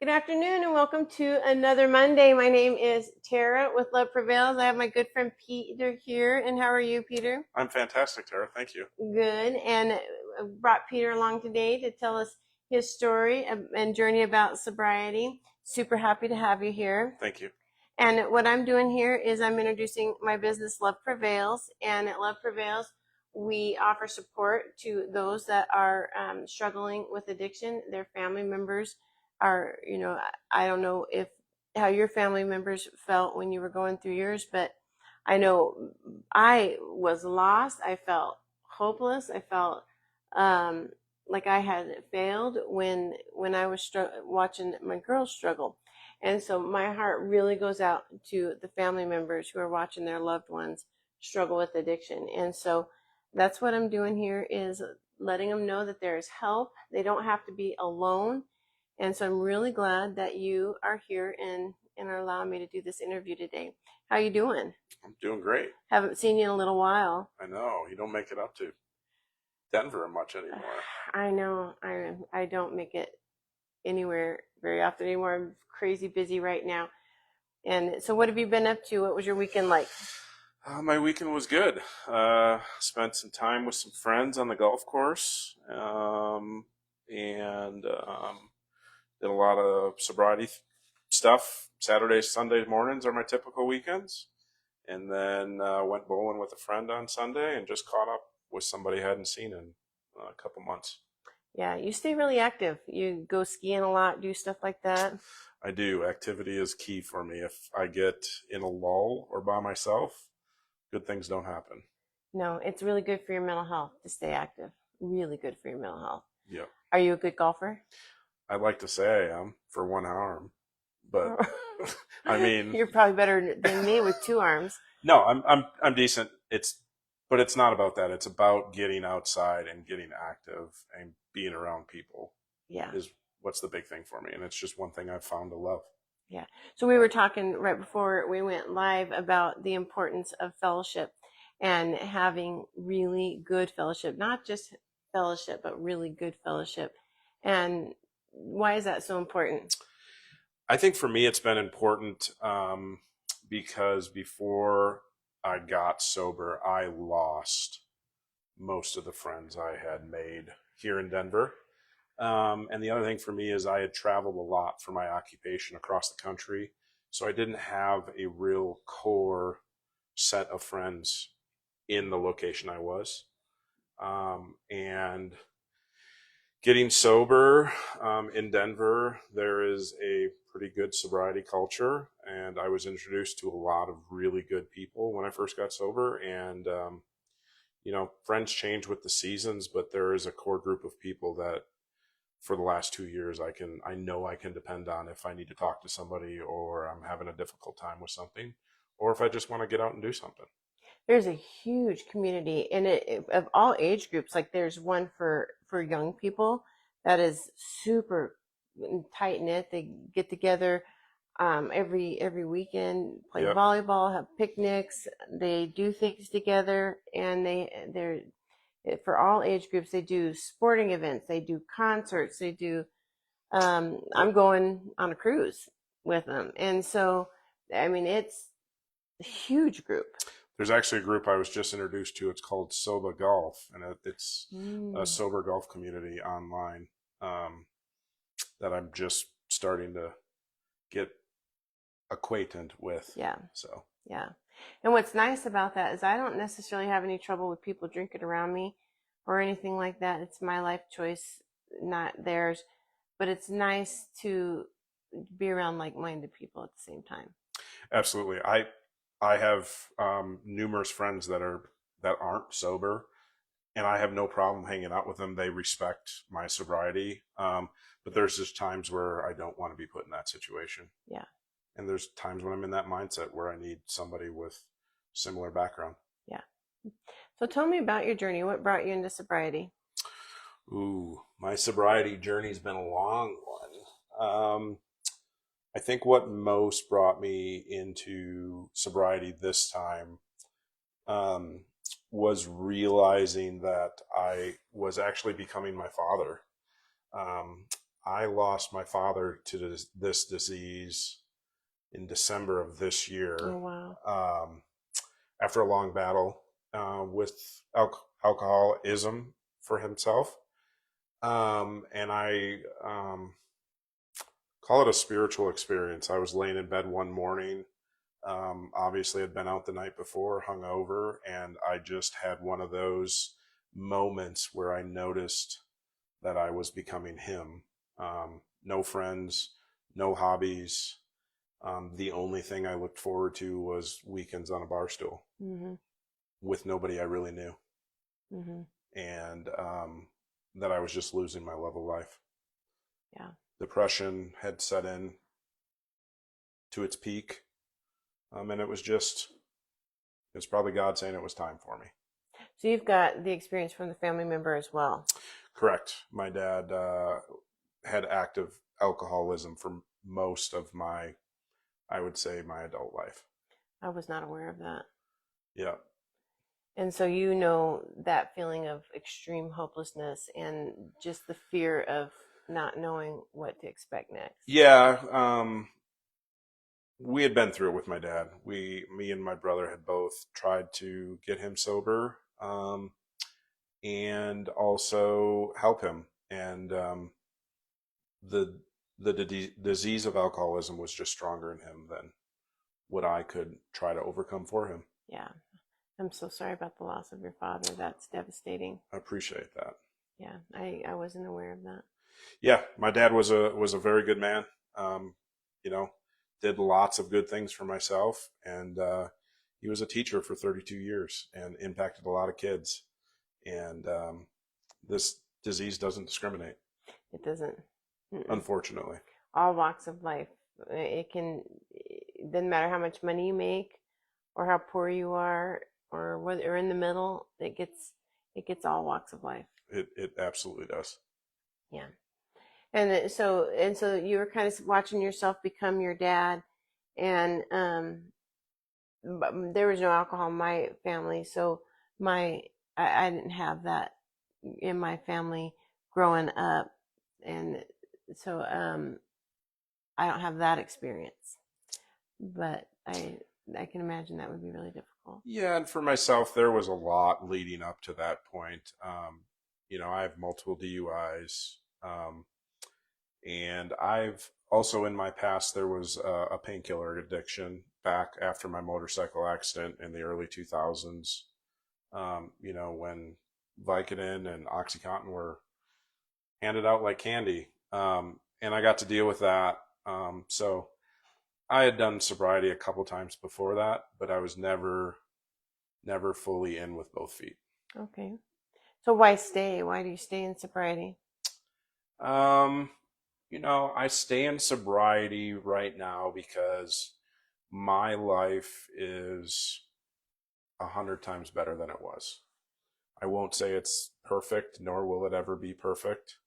Good afternoon and welcome to another Monday. My name is Tara with Love Prevails. I have my good friend Peter here. And how are you, Peter? I'm fantastic, Tara. Thank you. Good. And brought Peter along today to tell us his story and journey about sobriety. Super happy to have you here. Thank you. And what I'm doing here is I'm introducing my business, Love Prevails. And at Love Prevails, we offer support to those that are struggling with addiction, their family members are, I don't know if how your family members felt when you were going through yours, but I know I was lost. I felt hopeless. I felt like I had failed when I was watching my girls struggle. And so my heart really goes out to the family members who are watching their loved ones struggle with addiction. And so that's what I'm doing here is letting them know that there is help. They don't have to be alone. And so I'm really glad that you are here and are allowing me to do this interview today. How you doing? I'm doing great. Haven't seen you in a little while. I know. You don't make it up to Denver much anymore. I know. I don't make it anywhere very often anymore. I'm crazy busy right now. And so what have you been up to? What was your weekend like? My weekend was good. Spent some time with some friends on the golf course. And did a lot of sobriety stuff. Saturdays, Sunday mornings are my typical weekends. And then went bowling with a friend on Sunday and just caught up with somebody I hadn't seen in a couple months. Yeah, you stay really active. You go skiing a lot, do stuff like that. I do. Activity is key for me. If I get in a lull or by myself, good things don't happen. No, it's really good for your mental health to stay active. Really good for your mental health. Yeah. Are you a good golfer? I'd like to say I am for one arm, but I mean, you're probably better than me with two arms. No, I'm decent. But it's not about that. It's about getting outside and getting active and being around people. Yeah, is what's the big thing for me, and it's just one thing I've found to love. Yeah. So we were talking right before we went live about the importance of fellowship and having really good fellowship, not just fellowship, but really good fellowship. And why is that so important? I think for me, it's been important because before I got sober, I lost most of the friends I had made here in Denver. And the other thing for me is I had traveled a lot for my occupation across the country. So I didn't have a real core set of friends in the location I was. And getting sober in Denver, there is a pretty good sobriety culture. And I was introduced to a lot of really good people when I first got sober. And, friends change with the seasons, but there is a core group of people that for the last 2 years, I know I can depend on if I need to talk to somebody or I'm having a difficult time with something, or if I just want to get out and do something. There's a huge community and of all age groups. Like there's one for young people that is super tight knit. They get together every weekend, play volleyball, have picnics. They do things together, and they're for all age groups. They do sporting events, they do concerts, they do I'm going on a cruise with them. And so I mean it's a huge group. There's actually a group I was just introduced to. It's called Soba Golf, and it's a sober golf community online that I'm just starting to get acquainted with. Yeah. So yeah. And what's nice about that is I don't necessarily have any trouble with people drinking around me or anything like that. It's my life choice, not theirs. But it's nice to be around like-minded people at the same time. Absolutely. I have numerous friends that aren't sober, and I have no problem hanging out with them. They respect my sobriety, but there's just times where I don't want to be put in that situation. Yeah. And there's times when I'm in that mindset where I need somebody with similar background. Yeah. So tell me about your journey. What brought you into sobriety? Ooh, my sobriety journey's been a long one. I think what most brought me into sobriety this time was realizing that I was actually becoming my father. I lost my father to this disease in December of this Oh, year, wow. after a long battle with alcoholism for himself. And I call it a spiritual experience. I was laying in bed one morning. Obviously, I'd been out the night before, hungover, and I just had one of those moments where I noticed that I was becoming him. No friends, no hobbies. The only thing I looked forward to was weekends on a bar stool Mm-hmm. with nobody I really knew. Mm-hmm. And that I was just losing my love of life. Yeah. Depression had set in to its peak. And it's probably God saying it was time for me. So you've got the experience from the family member as well. Correct. My dad had active alcoholism for most of I would say, my adult life. I was not aware of that. Yeah. And so you know that feeling of extreme hopelessness and just the fear of not knowing what to expect next. Yeah. We had been through it with my dad. Me and my brother had both tried to get him sober, and also help him. And the disease of alcoholism was just stronger in him than what I could try to overcome for him. Yeah. I'm so sorry about the loss of your father. That's devastating. I appreciate that. Yeah, I wasn't aware of that. Yeah, my dad was a very good man. Um, you know, did lots of good things for myself, and he was a teacher for 32 years and impacted a lot of kids. And this disease doesn't discriminate, It doesn't. Mm-mm. unfortunately. All walks of life. It doesn't matter how much money you make or how poor you are or whether you're in the middle, it gets all walks of life. It absolutely does. Yeah. And so you were kind of watching yourself become your dad, and but there was no alcohol in my family, so my I didn't have that in my family growing up, and so I don't have that experience, but I can imagine that would be really difficult. Yeah, and for myself, there was a lot leading up to that point. I have multiple DUIs. And I've also, in my past, there was a painkiller addiction back after my motorcycle accident in the early 2000s. When Vicodin and Oxycontin were handed out like candy. And I got to deal with that. So I had done sobriety a couple times before that, but I was never fully in with both feet. Okay. So why stay? Why do you stay in sobriety? Um, I stay in sobriety right now because my life is 100 times better than it was. I won't say it's perfect, nor will it ever be perfect.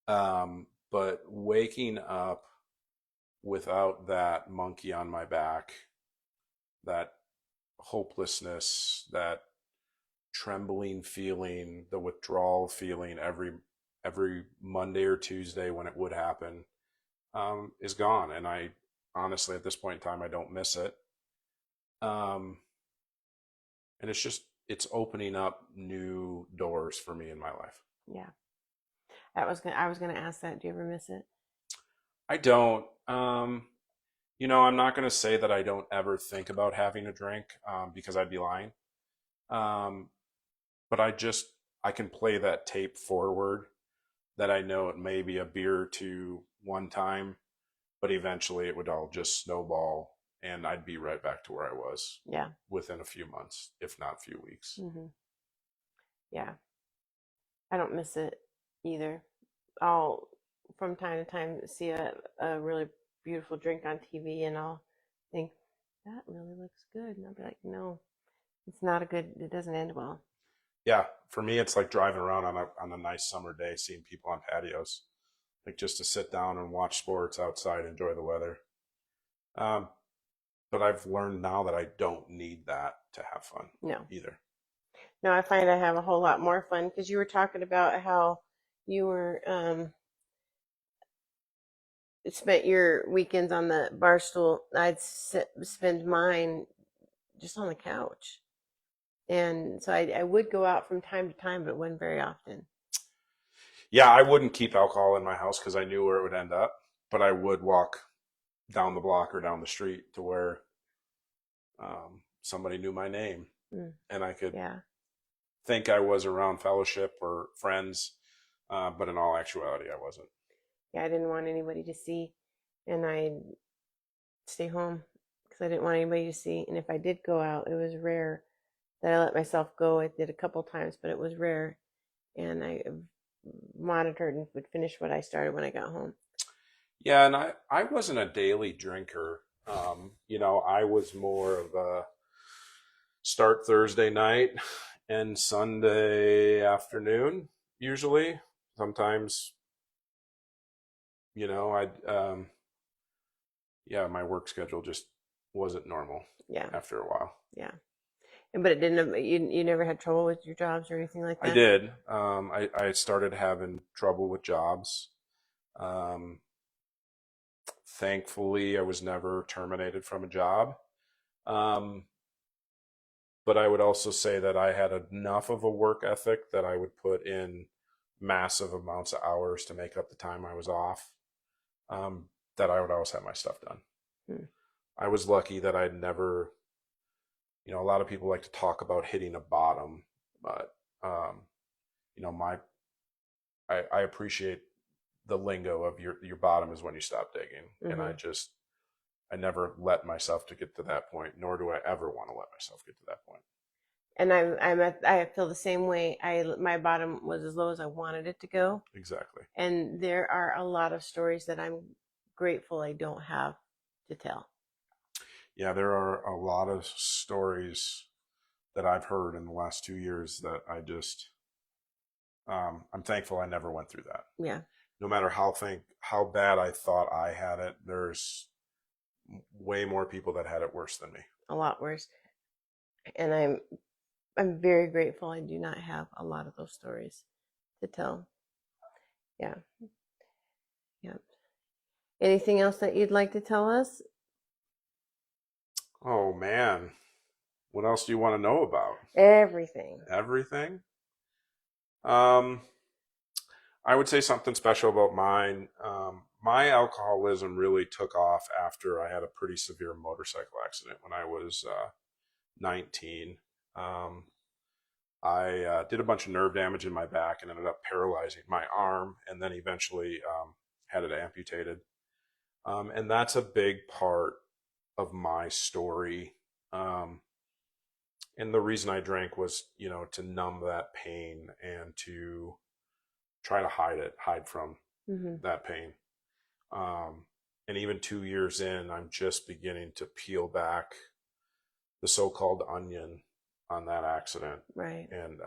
But waking up without that monkey on my back, that hopelessness, that trembling feeling, the withdrawal feeling every Monday or Tuesday when it would happen, is gone. And I honestly, at this point in time, I don't miss it. Um, and it's opening up new doors for me in my life. Yeah. I was gonna ask that. Do you ever miss it? I don't. I'm not going to say that I don't ever think about having a drink, because I'd be lying. Um, but I can play that tape forward, that I know it may be a beer or two one time, but eventually it would all just snowball and I'd be right back to where I was Yeah. within a few months, if not a few weeks. Mm-hmm. Yeah. I don't miss it either. I'll from time to time see a really beautiful drink on TV, and I'll think that really looks good, and I'll be like, no, it's not a good. It doesn't end well. Yeah, for me, it's like driving around on a nice summer day, seeing people on patios, like just to sit down and watch sports outside, enjoy the weather. Um, but I've learned now that I don't need that to have fun No, either. no, I find I have a whole lot more fun because you were talking about how you were spent your weekends on the bar stool, I'd spend mine just on the couch. And so I would go out from time to time, but it wasn't very often. Yeah, I wouldn't keep alcohol in my house because I knew where it would end up, but I would walk down the block or down the street to where somebody knew my name and I could Yeah. think I was around fellowship or friends, but in all actuality, I wasn't. Yeah, I didn't want anybody to see, and I'd stay home because I didn't want anybody to see. And if I did go out, it was rare that I let myself go. I did a couple times, but it was rare. And I monitored and would finish what I started when I got home. Yeah, and I wasn't a daily drinker. I was more of a start Thursday night and Sunday afternoon, usually. Sometimes, I'd, yeah, my work schedule just wasn't normal Yeah. after a while. Yeah. But it didn't, you never had trouble with your jobs or anything like that? I did. I started having trouble with jobs. Um, Thankfully, I was never terminated from a job. Um, but I would also say that I had enough of a work ethic that I would put in massive amounts of hours to make up the time I was off, that I would always have my stuff done. Hmm. I was lucky that I'd never, a lot of people like to talk about hitting a bottom, but, you know, my, I appreciate the lingo of your bottom is when you stop digging. And I never let myself to get to that point, nor do I ever want to let myself get to that point. And I feel the same way. My bottom was as low as I wanted it to go. Exactly. And there are a lot of stories that I'm grateful I don't have to tell. Yeah, there are a lot of stories that I've heard in the last 2 years that I'm thankful I never went through that. Yeah. No matter how bad I thought I had it, there's way more people that had it worse than me. A lot worse. And I'm very grateful I do not have a lot of those stories to tell. Yeah. Yeah. Anything else that you'd like to tell us? Oh man, what else do you want to know about? Everything. Everything. Um, I would say something special about mine. My alcoholism really took off after I had a pretty severe motorcycle accident when I was 19. Um, I did a bunch of nerve damage in my back and ended up paralyzing my arm, and then eventually had it amputated. And that's a big part of my story. And the reason I drank was, to numb that pain and to try to hide from that pain. And even 2 years in, I'm just beginning to peel back the so-called onion on that accident. Right. And,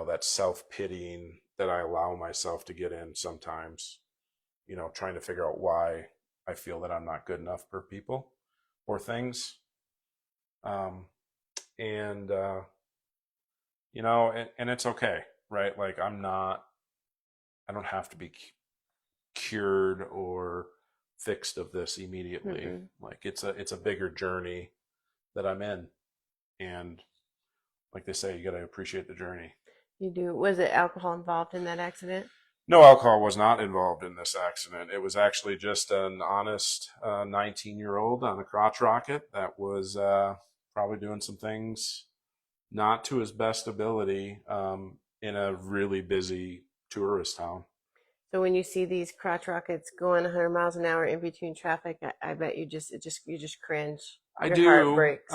that self-pitying that I allow myself to get in sometimes, trying to figure out why I feel that I'm not good enough for people or things. And, and it's okay, right? Like I don't have to be cured or fixed of this immediately. Like it's a bigger journey that I'm in. And like they say, you got to appreciate the journey. You do. Was it alcohol involved in that accident? No, alcohol was not involved in this accident. It was actually just an honest 19-year-old on a crotch rocket that was probably doing some things not to his best ability in a really busy tourist town. So when you see these crotch rockets going 100 miles an hour in between traffic, I bet you just cringe. Your heart breaks.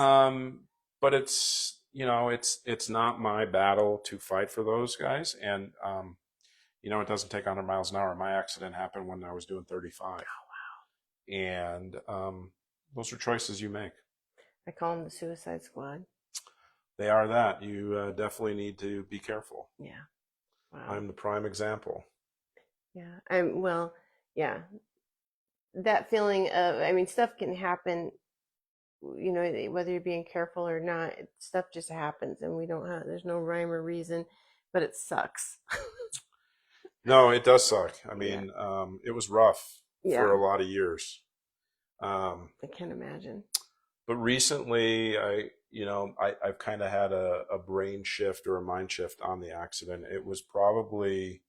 But it's not my battle to fight for those guys, and it doesn't take 100 miles an hour. My accident happened when I was doing 35. Oh wow! And those are choices you make. I call them the Suicide Squad. They are that. You definitely need to be careful. Yeah. Wow. I'm the prime example. Yeah. Yeah. That feeling of, stuff can happen, whether you're being careful or not, stuff just happens and there's no rhyme or reason, but it sucks. No, it does suck. I mean, it was rough for Yeah, a lot of years. Um, I can imagine. but recently, I've kind of had a brain shift or a mind shift on the accident. It was probably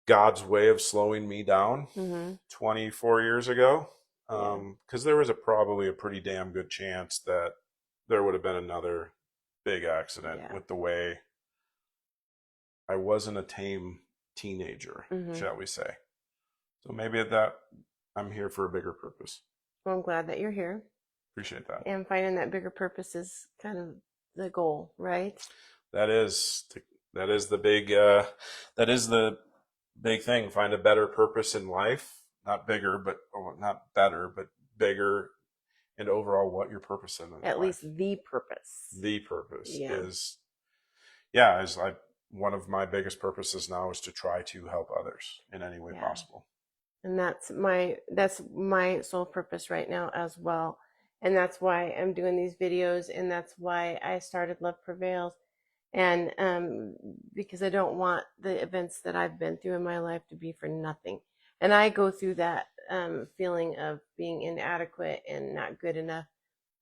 God's way of slowing me down Mm-hmm. 24 years ago. Yeah, Because there was probably a pretty damn good chance that there would have been another big accident yeah. with the way I wasn't a tame teenager, Mm-hmm. shall we say. So maybe at that, I'm here for a bigger purpose. Well, I'm glad that you're here, Appreciate that. and finding that bigger purpose is kind of the goal, right? That is that is the big that is the big thing. Find a better purpose in life, not bigger, but or not better, but bigger, and overall, what your purpose in At least life. the purpose. The purpose Yeah. is, yeah, is I one of my biggest purposes now is to try to help others in any way Yeah. possible. And that's my sole purpose right now as well. And that's why I'm doing these videos, and that's why I started Love Prevails. And because I don't want the events that I've been through in my life to be for nothing. And I go through that feeling of being inadequate and not good enough.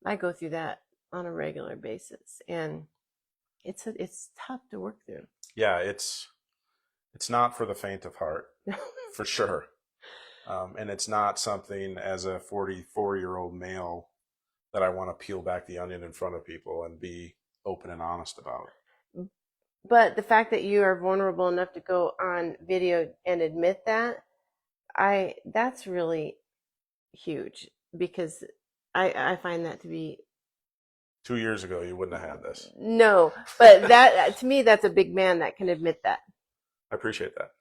I go through that on a regular basis, and it's tough to work through. Yeah, it's not for the faint of heart, for sure. And it's not something as a 44-year-old male that I want to peel back the onion in front of people and be open and honest about. But the fact that you are vulnerable enough to go on video and admit that, I that's really huge, because I find that to be 2 years ago, you wouldn't have had this. no, but that to me that's a big man that can admit that, I appreciate that.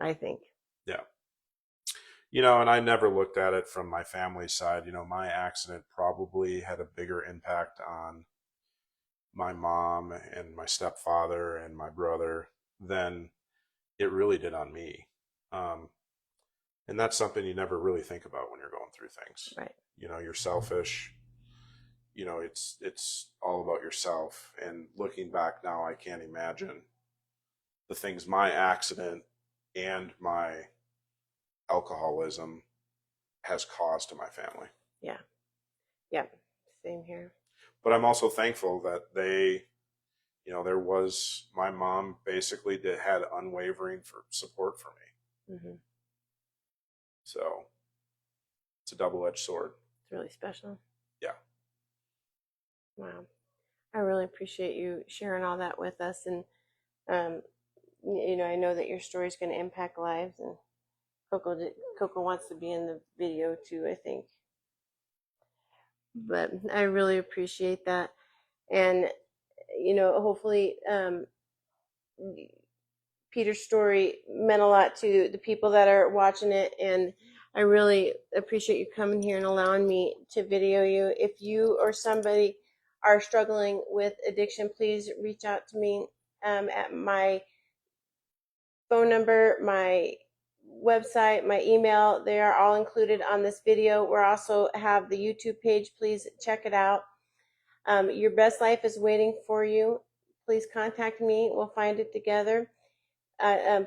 I think. Yeah. And I never looked at it from my family's side. My accident probably had a bigger impact on my mom and my stepfather and my brother than it really did on me. Um, and that's something you never really think about when you're going through things. Right. You're selfish. It's all about yourself. And looking back now, I can't imagine the things my accident and my alcoholism has caused to my family. Yeah. Yep. Same here. But I'm also thankful that there was my mom basically had unwavering support for me. Hmm. So it's a double-edged sword. It's really special. Yeah. Wow. I really appreciate you sharing all that with us, and um, I know that your story is going to impact lives, and Coco wants to be in the video too, I think. But I really appreciate that, and hopefully Peter's story meant a lot to the people that are watching it, and I really appreciate you coming here and allowing me to video you. If you or somebody are struggling with addiction, please reach out to me at my phone number, my website, my email. They are all included on this video. We also have the YouTube page. Please check it out. Your best life is waiting for you. Please contact me. We'll find it together.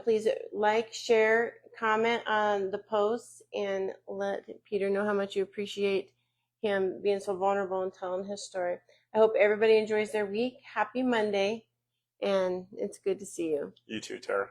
Please like, share, comment on the posts, and let Peter know how much you appreciate him being so vulnerable and telling his story. I hope everybody enjoys their week. Happy Monday, and it's good to see you. You too, Tara.